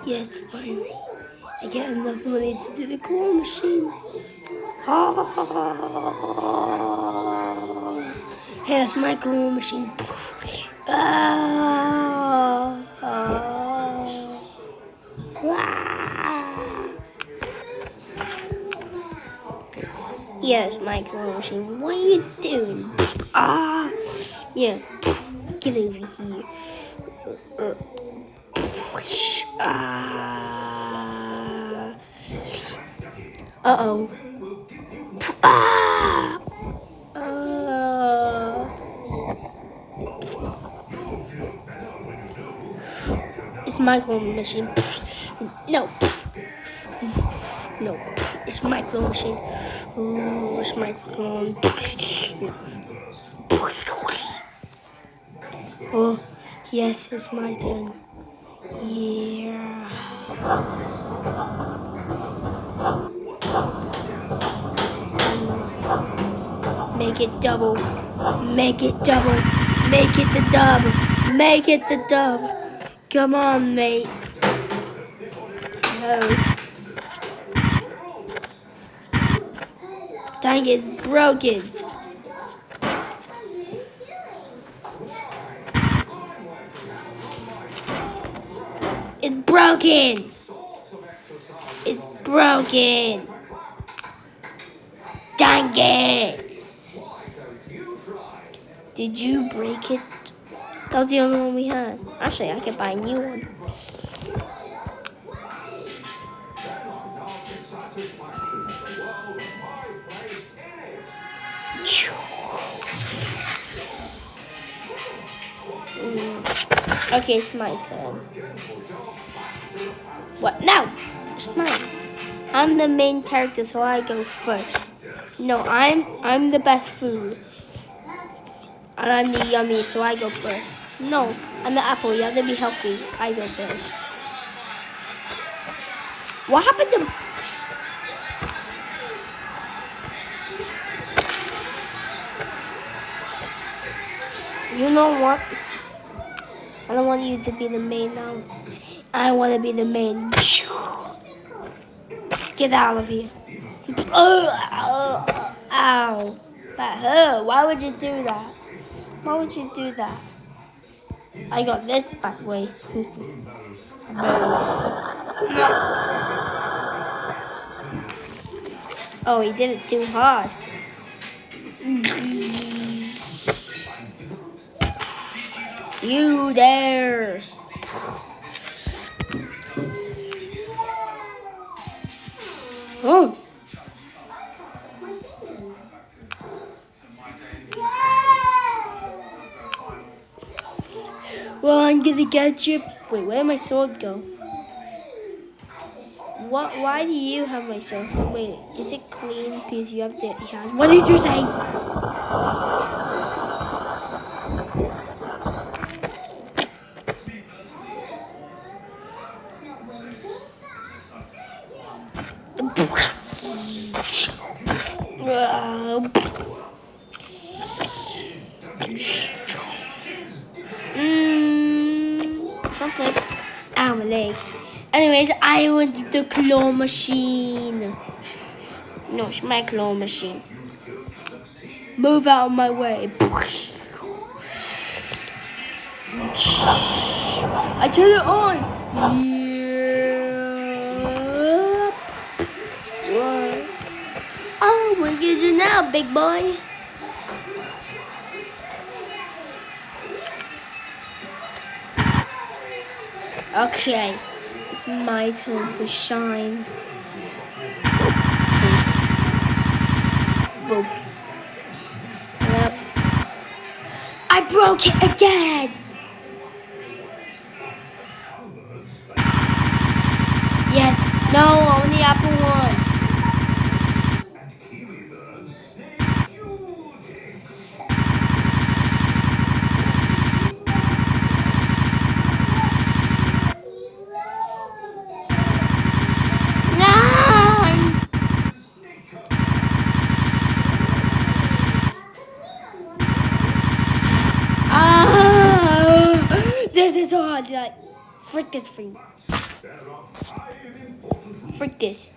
Yes, finally. I get enough money to do the claw machine. Ah. Hey, that's my claw machine. Ah. Ah. Ah. Yeah, that's my claw machine. What are you doing? Ah. Yeah. Get over here. Ah. Uh-oh. Ah. It's my clone machine. No. No. It's my clone machine. Oh, it's my clone. Oh, yes, it's my turn. Yeah. Make it double. Make it double. Make it the dub. Make it the dub. Come on, mate. No. Dang, it's broken. It's broken. It's broken. Dang it. Did you break it? That was the only one we had. Actually, I could buy a new one. Okay, it's my turn. What? No! It's mine. I'm the main character, so I go first. No, I'm the best food. And I'm the yummy, so I go first. No, I'm the apple. You have to be healthy. I go first. What happened to... You know what? I don't want you to be the main now. I want to be the main. Get out of here. Ow. That hurt. Why would you do that? Why would you do that? I got this back way. No. Oh, he did it too hard. You there. Oh. Well, I'm gonna get you. Wait, where did my sword go? What? Why do you have my sword? Wait, is it clean? Because you have to. He has. What did you say? Something. Ow, my leg. Anyways, I want the claw machine. No, it's my claw machine. Move out of my way. I turn it on. Yeah. Oh, what are you gonna do now, big boy? Okay, it's my turn to shine. Boop. Yep. I broke it again. Yes. No, only apple one. This is hard, like, frick this thing. Freak this.